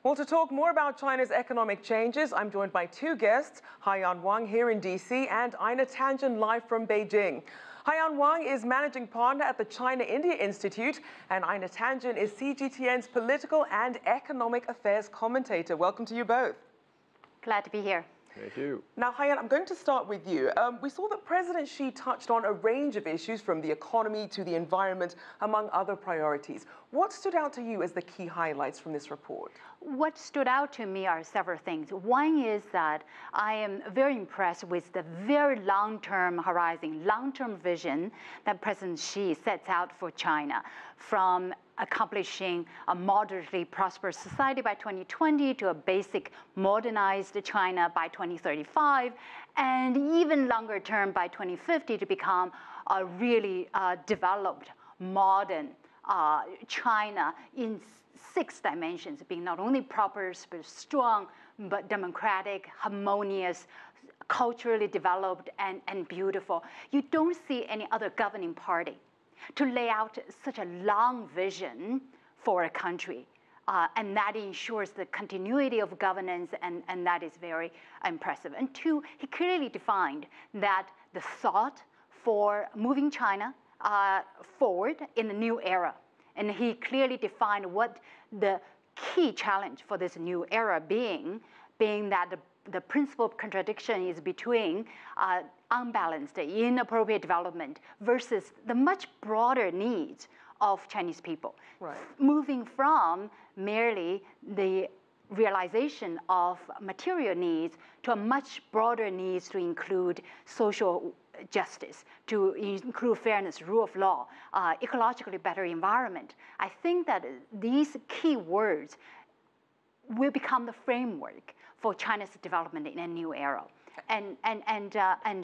Well, to talk more about China's economic changes, I'm joined by two guests, Haiyan Wang here in DC and Einar Tangen live from Beijing. Haiyan Wang is managing partner at the China-India Institute, and Einar Tangen is CGTN's political and economic affairs commentator. Welcome to you both. Glad to be here. Thank you. Now, Haiyan, I'm going to start with you. We saw that President Xi touched on a range of issues from the economy to the environment, among other priorities. What stood out to you as the key highlights from this report? What stood out to me are several things. One is that I am very impressed with the very long-term horizon, long-term vision that President Xi sets out for China, from accomplishing a moderately prosperous society by 2020 to a basic modernized China by 2035, and even longer term by 2050 to become a really developed, modern China in 6 dimensions, being not only prosperous but strong, but democratic, harmonious, culturally developed, and beautiful. You don't see any other governing party to lay out such a long vision for a country. And that ensures the continuity of governance, and that is very impressive. And 2, he clearly defined that the thought for moving China forward in the new era. And he clearly defined what the key challenge for this new era being that the principal contradiction is between unbalanced, inappropriate development versus the much broader needs of Chinese people. Right. Moving from merely the realization of material needs to a much broader needs to include social justice, to include fairness, rule of law, ecologically better environment. I think that these key words will become the framework for China's development in a new era. And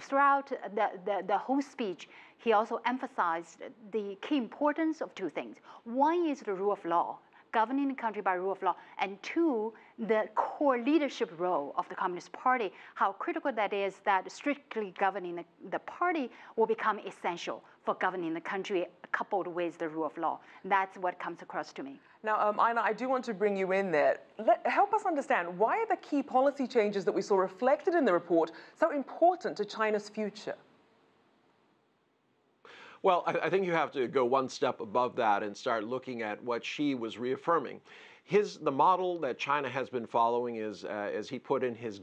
throughout the whole speech, he also emphasized the key importance of 2 things. One is the rule of law, governing the country by rule of law, and 2, the core leadership role of the Communist Party, how critical that is that strictly governing the party will become essential for governing the country, coupled with the rule of law. That's what comes across to me. Now, Einar, I do want to bring you in there. Help us understand, why are the key policy changes that we saw reflected in the report so important to China's future? Well, I think you have to go one step above that and start looking at what Xi was reaffirming. The model that China has been following is, as he put in his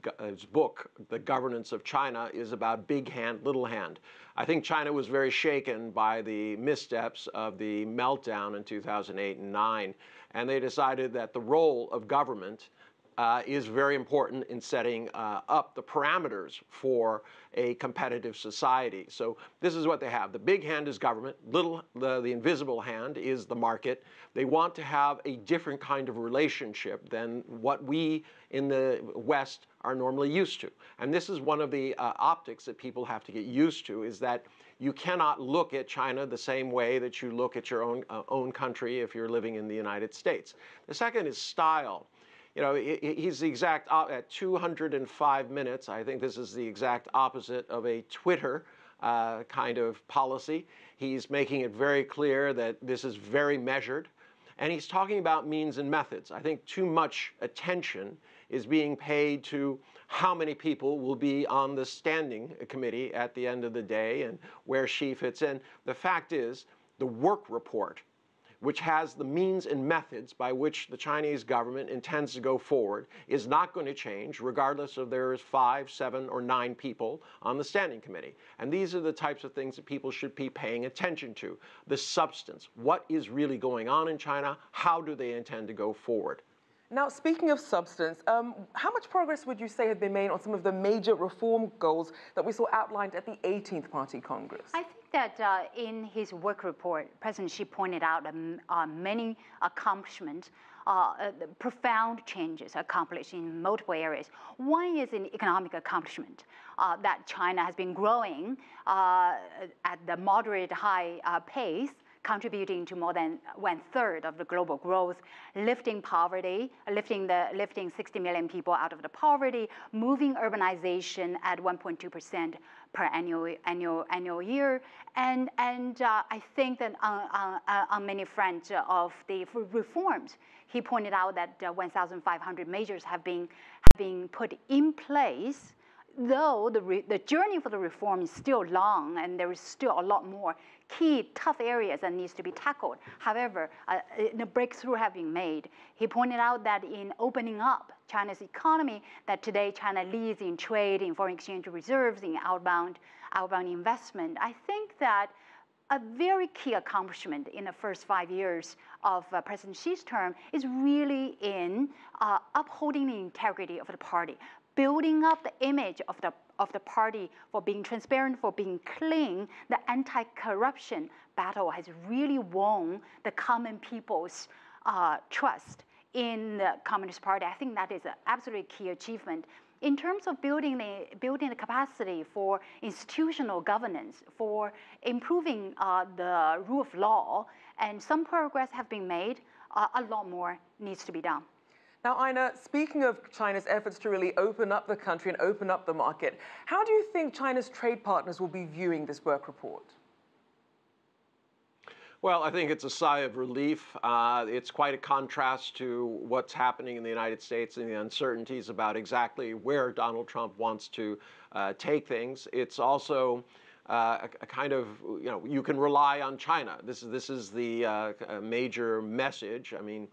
book, The Governance of China, is about big hand, little hand. I think China was very shaken by the missteps of the meltdown in 2008 and 2009, and they decided that the role of government is very important in setting up the parameters for a competitive society. So this is what they have. The big hand is government, the invisible hand is the market. They want to have a different kind of relationship than what we in the West are normally used to. And this is one of the optics that people have to get used to, is that you cannot look at China the same way that you look at your own country if you're living in the United States. The second is style. You know, he's the exact, at 205 minutes, I think this is the exact opposite of a Twitter kind of policy. He's making it very clear that this is very measured. And he's talking about means and methods. I think too much attention is being paid to how many people will be on the standing committee at the end of the day and where Xi fits in. The fact is, the work report, which has the means and methods by which the Chinese government intends to go forward, is not going to change regardless of there is 5, 7, or 9 people on the standing committee. And these are the types of things that people should be paying attention to. The substance, what is really going on in China, how do they intend to go forward? Now, speaking of substance, how much progress would you say had been made on some of the major reform goals that we saw outlined at the 18th Party Congress? I think that in his work report, President Xi pointed out many accomplishments, profound changes accomplished in multiple areas. One is in economic accomplishment, that China has been growing at the moderate high pace, contributing to more than 1/3 of the global growth, lifting poverty, lifting 60 million people out of the poverty, moving urbanization at 1.2% per annual year, and I think that on many fronts of the reforms, he pointed out that 1,500 measures have been put in place. Though the journey for the reform is still long, and there is still a lot more key tough areas that needs to be tackled. However, the breakthrough have been made. He pointed out that in opening up China's economy, that today China leads in trade, in foreign exchange reserves, in outbound investment. I think that a very key accomplishment in the first 5 years of President Xi's term is really in upholding the integrity of the party, building up the image of the party for being transparent, for being clean. The anti-corruption battle has really won the common people's trust in the Communist Party. I think that is an absolutely key achievement. In terms of building the capacity for institutional governance, for improving the rule of law, and some progress have been made, a lot more needs to be done. Now, Einar, speaking of China's efforts to really open up the country and open up the market, how do you think China's trade partners will be viewing this work report? Well, I think it's a sigh of relief. It's quite a contrast to what's happening in the United States and the uncertainties about exactly where Donald Trump wants to take things. It's also a kind of, you can rely on China. This is the major message. I mean,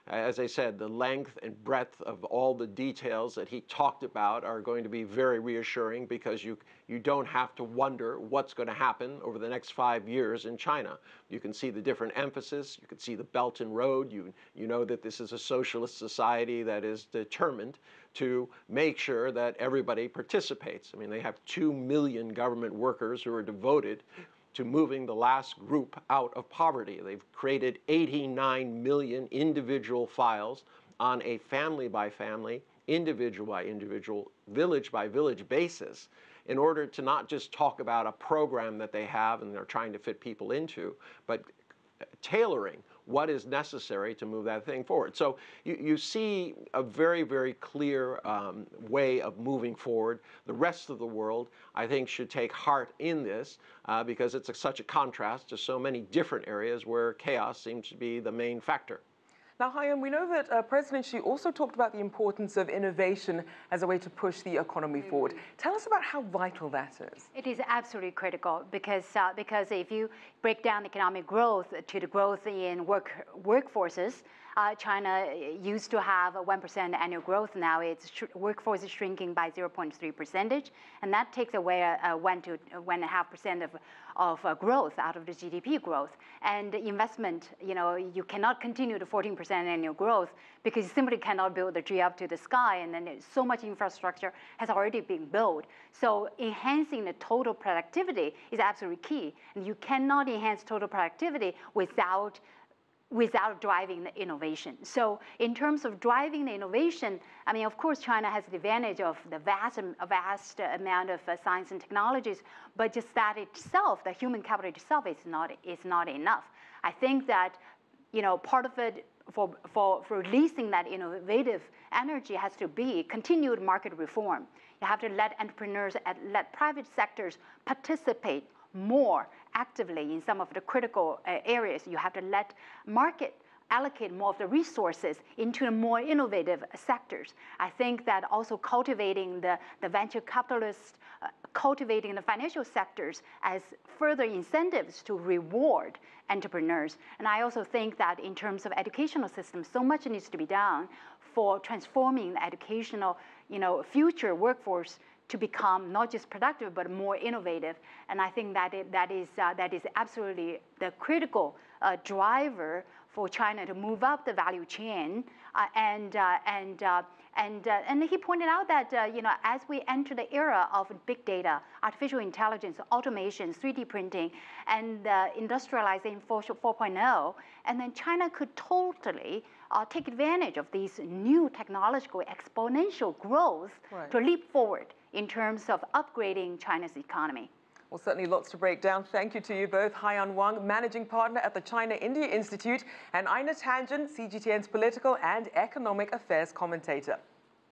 as I said, the length and breadth of all the details that he talked about are going to be very reassuring, because you don't have to wonder what's going to happen over the next 5 years in China. You can see the different emphasis. You can see the Belt and Road. You know that this is a socialist society that is determined to make sure that everybody participates. I mean, they have 2 million government workers who are devoted to moving the last group out of poverty. They've created 89 million individual files on a family by family, individual by individual, village by village basis, in order to not just talk about a program that they have and they're trying to fit people into, but tailoring what is necessary to move that thing forward. So you see a very, very clear way of moving forward. The rest of the world, I think, should take heart in this because it's such a contrast to so many different areas where chaos seems to be the main factor. Now, Haiyan, we know that President Xi also talked about the importance of innovation as a way to push the economy forward. Tell us about how vital that is. It is absolutely critical because if you break down economic growth to the growth in workforces, China used to have a 1% annual growth. Now its workforce is shrinking by 0.3%, and that takes away 1 to 1.5% of growth out of the GDP growth. And investment, you cannot continue to 14% annual growth because you simply cannot build the tree up to the sky, and then so much infrastructure has already been built. So enhancing the total productivity is absolutely key, and you cannot enhance total productivity without driving the innovation. So in terms of driving the innovation, I mean, of course, China has the advantage of the vast amount of science and technologies, but just that itself, the human capital itself, is not enough. I think that, part of it for releasing that innovative energy has to be continued market reform. You have to let entrepreneurs, let private sectors participate more actively in some of the critical areas. You have to let market allocate more of the resources into the more innovative sectors. I think that also cultivating the venture capitalists, cultivating the financial sectors as further incentives to reward entrepreneurs. And I also think that in terms of educational systems, so much needs to be done for transforming the educational, future workforce to become not just productive but more innovative. And I think that is absolutely the critical driver for China to move up the value chain. And he pointed out that as we enter the era of big data, artificial intelligence, automation, 3D printing, and industrializing 4.0, and then China could totally take advantage of these new technological exponential growth to leap forward in terms of upgrading China's economy. Well, certainly lots to break down. Thank you to you both. Haiyan Wang, Managing Partner at the China-India Institute, and Einar Tangen, CGTN's Political and Economic Affairs Commentator.